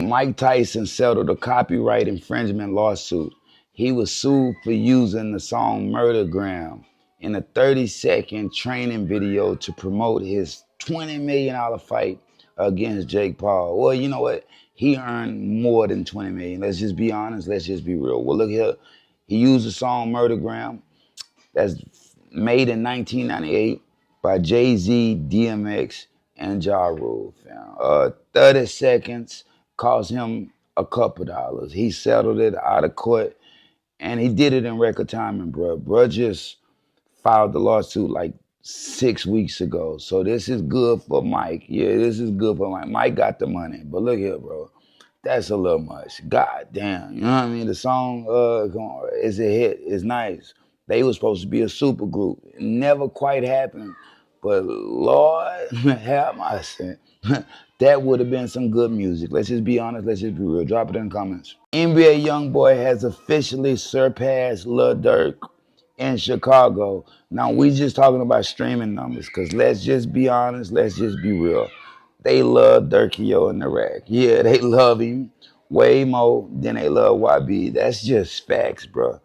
Mike Tyson settled a copyright infringement lawsuit. He was sued for using the song Murdergram in a 30-second training video to promote his $20 million fight against Jake Paul. Well, you know what? He earned more than 20 million. Let's just be honest. Let's just be real. Well, look here. He used the song Murdergram that's made in 1998 by Jay-Z, DMX, and Ja Rule. 30 seconds cost him a couple dollars. He settled it out of court, and he did it in record timing, bro. Bro just filed the lawsuit like 6 weeks ago. So this is good for Mike. Yeah, this is good for Mike. Mike got the money. But look here, bro. That's a little much. God damn. You know what I mean? The song is a hit. It's nice. They were supposed to be a super group. It never quite happened. But Lord have mercy. That would have been some good music. Let's just be honest. Let's just be real. Drop it in the comments. NBA YoungBoy has officially surpassed Lil Durk in Chicago. Now, we just talking about streaming numbers, because let's just be honest. Let's just be real. They love Durkio in the rack. Yeah, they love him way more than they love YB. That's just facts, bro.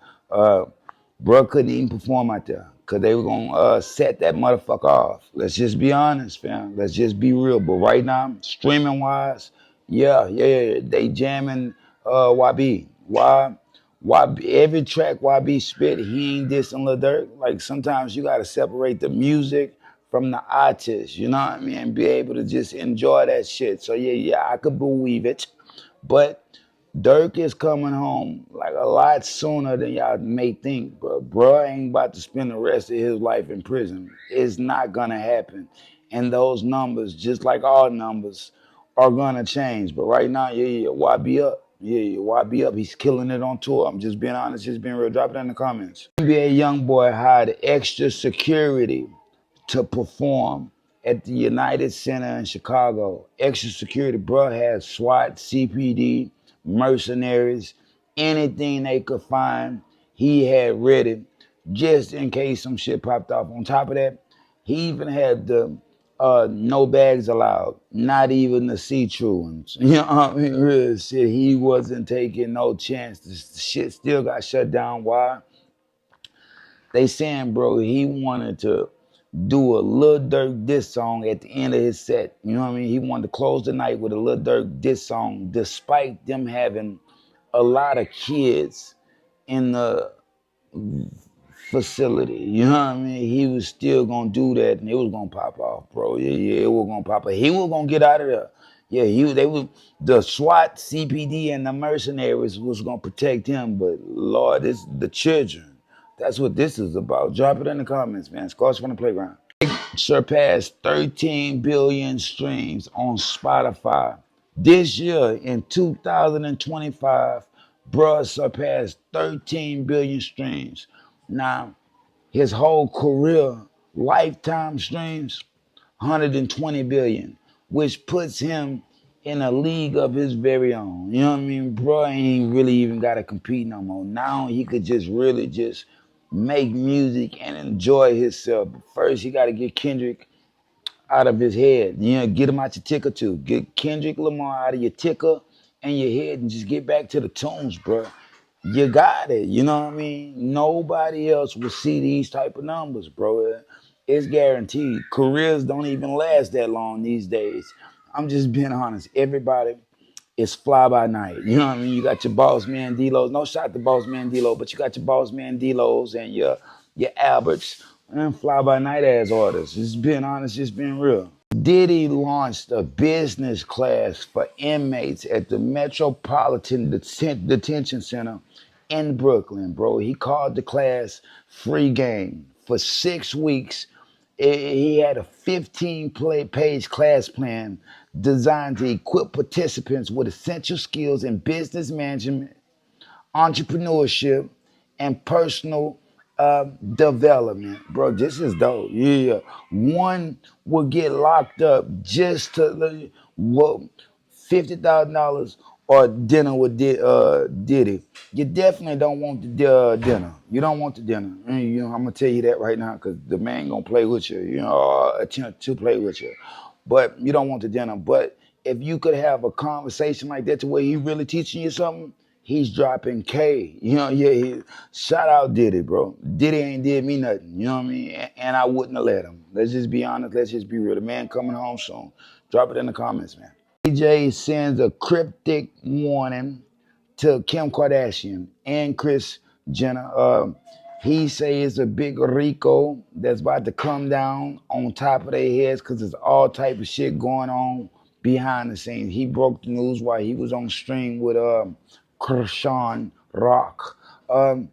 Bro couldn't even perform out there because they were going to set that motherfucker off. Let's just be honest, fam. Let's just be real. But right now, streaming-wise, yeah, they jamming YB. Why? Every track YB spit, he ain't dissing Lil Durk. Like, sometimes you got to separate the music from the artist, you know what I mean? And be able to just enjoy that shit. So yeah, I could believe it. But Durk is coming home like a lot sooner than y'all may think, bro. Bro ain't about to spend the rest of his life in prison. It's not gonna happen. And those numbers, just like all numbers, are gonna change. But right now, YB up. Yeah, YB up. He's killing it on tour. I'm just being honest, just being real. Drop it in the comments. NBA YoungBoy hired extra security to perform at the United Center in Chicago. Extra security, bro, had SWAT, CPD, mercenaries, anything they could find, he had ready just in case some shit popped off. On top of that, he even had the no bags allowed, not even the see-through ones. You know what I mean? Real shit. He wasn't taking no chance. The shit still got shut down. Why? They saying, bro, he wanted to do a Lil Durk diss song at the end of his set. You know what I mean? He wanted to close the night with a Lil Durk diss song, despite them having a lot of kids in the facility. You know what I mean? He was still gonna do that, and it was gonna pop off, bro. Yeah, it was gonna pop off. He was gonna get out of there. Yeah, they was the SWAT, CPD, and the mercenaries was gonna protect him, but Lord, it's the children. That's what this is about. Drop it in the comments, man. Scores from the playground. Surpassed 13 billion streams on Spotify. This year, in 2025, bruh surpassed 13 billion streams. Now, his whole career, lifetime streams, 120 billion, which puts him in a league of his very own. You know what I mean? Bro ain't really even got to compete no more. Now he could just really just make music and enjoy himself. But first, you got to get Kendrick out of his head. You know, get him out your ticker too. Get Kendrick Lamar out of your ticker and your head and just get back to the tunes, bro. You got it. You know what I mean? Nobody else will see these type of numbers, bro. It's guaranteed. Careers don't even last that long these days. I'm just being honest. Everybody is fly by night. You know what I mean? You got your boss man D-Los. No shot to boss man D-Lo, but you got your boss man D-Los and your Alberts and fly by night ass artists. Just being honest, just being real. Diddy launched a business class for inmates at the Metropolitan Detention Center in Brooklyn, bro. He called the class Free Game. For 6 weeks, he had a 15-page class plan designed to equip participants with essential skills in business management, entrepreneurship, and personal development. Bro, this is dope. Yeah. One will get locked up just to $50,000 or dinner with Diddy. You definitely don't want the dinner. You don't want the dinner. You know, I'm gonna tell you that right now, because the man gonna play with you. You know, attempt to play with you, but you don't want the dinner. But if you could have a conversation like that to where he really teaching you something, he's dropping K. You know, yeah, shout out Diddy, bro. Diddy ain't did me nothing. You know what I mean? And I wouldn't have let him. Let's just be honest. Let's just be real. The man coming home soon. Drop it in the comments, man. DJ sends a cryptic warning to Kim Kardashian and Kris Jenner. He say it's a big Rico that's about to come down on top of their heads because there's all type of shit going on behind the scenes. He broke the news while he was on stream with Krishan Rock. I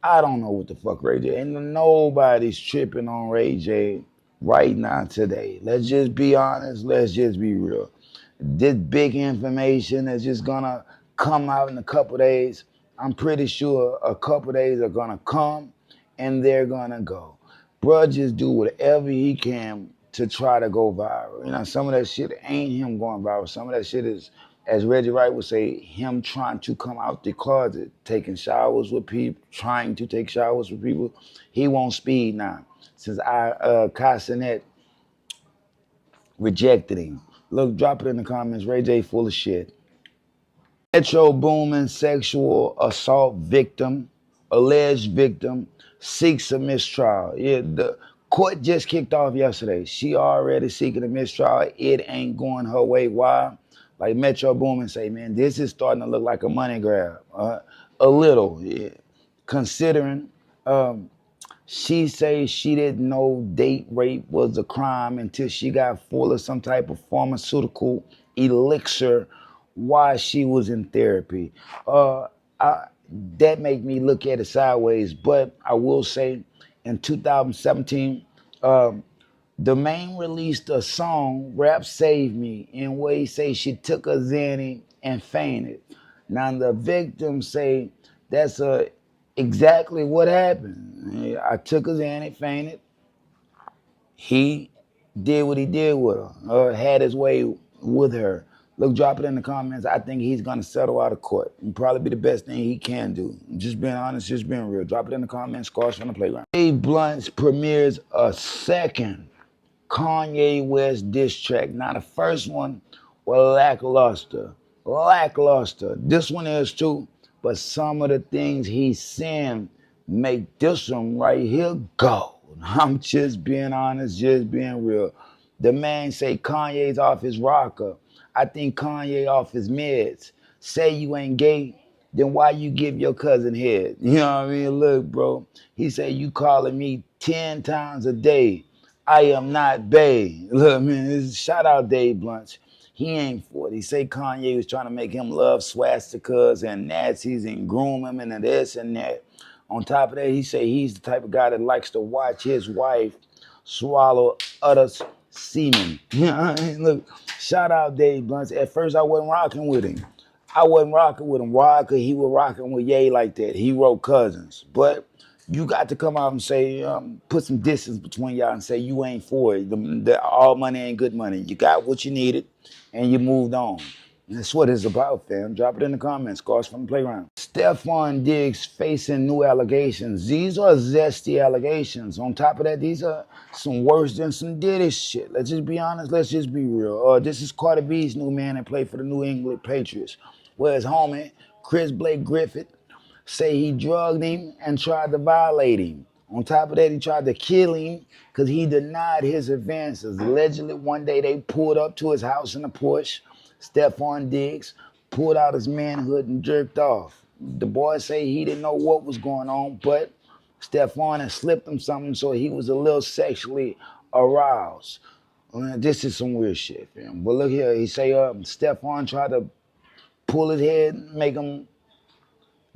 don't know what the fuck Ray J. And nobody's tripping on Ray J right now today. Let's just be honest. Let's just be real. This big information is just gonna come out in a couple days. I'm pretty sure a couple days are gonna come and they're gonna go. Bruh just do whatever he can to try to go viral. You know, some of that shit ain't him going viral. Some of that shit is, as Reggie Wright would say, him trying to come out the closet, taking showers with people, trying to take showers with people. He won't speed now. Since Cassinet rejected him. Look, drop it in the comments. Ray J full of shit. Metro Boomin sexual assault victim, alleged victim, seeks a mistrial. Yeah, the court just kicked off yesterday. She already seeking a mistrial. It ain't going her way. Why? Like Metro Boomin say, man, this is starting to look like a money grab. A little, yeah. Considering she says she didn't know date rape was a crime until she got full of some type of pharmaceutical elixir while she was in therapy. That make me look at it sideways. But I will say, in 2017, the man released a song, Rap Save Me, in where he say she took a Xanny and fainted. Now the victims say that's exactly what happened. I took a Xanny, fainted. He did what he did with her, had his way with her. Look, drop it in the comments. I think he's gonna settle out of court. It'd probably be the best thing he can do. Just being honest, just being real. Drop it in the comments. Scars from the playground. Dave Blunt premieres a second Kanye West diss track. Now the first one was lackluster. Lackluster. This one is too, but some of the things he's saying make this one right here go. I'm just being honest, just being real. The man say Kanye's off his rocker. I think Kanye off his meds. Say you ain't gay, then why you give your cousin head? You know what I mean? Look, bro. He say you calling me 10 times a day. I am not Bay. Look, man, shout out Dave Blunt. He ain't for it. He say Kanye was trying to make him love swastikas and Nazis and groom him and this and that. On top of that, he say he's the type of guy that likes to watch his wife swallow utter semen. You know what I mean? Look, shout out Dave Blunt. At first, I wasn't rocking with him. I wasn't rocking with him. Why? Because he was rocking with Ye like that. He wrote Cousins. But you got to come out and say, put some distance between y'all and say you ain't for it. All money ain't good money. You got what you needed and you moved on. And that's what it's about, fam. Drop it in the comments. Scars from the playground. Stephon Diggs facing new allegations. These are zesty allegations. On top of that, these are some worse than some Diddy shit. Let's just be honest. Let's just be real. This is Carter B's new man that played for the New England Patriots. Where his homie, Chris Blake Griffith, say he drugged him and tried to violate him. On top of that, he tried to kill him because he denied his advances. Allegedly, one day they pulled up to his house in a Porsche. Stephon Diggs pulled out his manhood and jerked off. The boy say he didn't know what was going on, but Stephon had slipped him something, so he was a little sexually aroused. This is some weird shit, fam. But look here, he say Stephon tried to pull his head, make him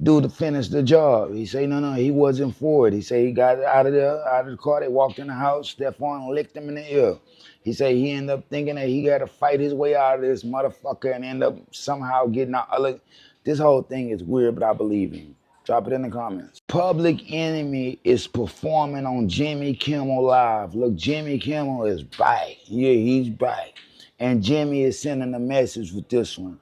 do to finish the job. He say no, he wasn't for it. He say he got out of the car. They walked in the house. Stephon licked him in the ear. He say he ended up thinking that he got to fight his way out of this motherfucker and end up somehow getting out. Look, this whole thing is weird, but I believe him. Drop it in the comments. Public Enemy is performing on Jimmy Kimmel Live. Look, Jimmy Kimmel is back. Yeah, he's back. And Jimmy is sending a message with this one.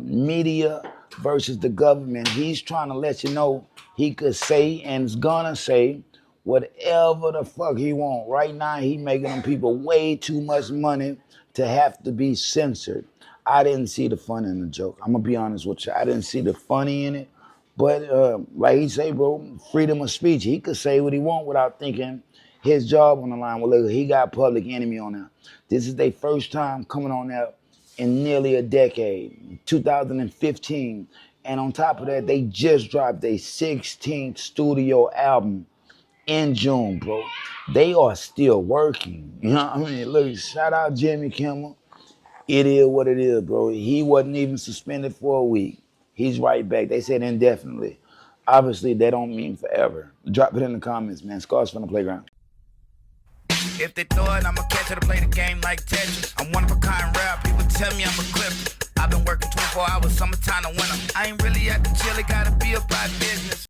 Media versus the government. He's trying to let you know he could say and is gonna say whatever the fuck he want. Right now, he making them people way too much money to have to be censored. I didn't see the fun in the joke. I'm gonna be honest with you. I didn't see the funny in it. But like he say, bro, freedom of speech. He could say what he want without thinking his job on the line. Well, look, he got Public Enemy on there. This is their first time coming on there in nearly a decade, 2015. And on top of that, they just dropped their 16th studio album in June, bro. They are still working. You know what I mean? Look, shout out Jimmy Kimmel. It is what it is, bro. He wasn't even suspended for a week. He's right back. They said indefinitely. Obviously, that don't mean forever. Drop it in the comments, man. Scars from the playground. If they throw it, I'ma catch it to play the game like Tetris. I'm one of a kind rap. People tell me I'm a clip. I've been working 24 hours, summertime to winter. I ain't really at the chill, it gotta be about business.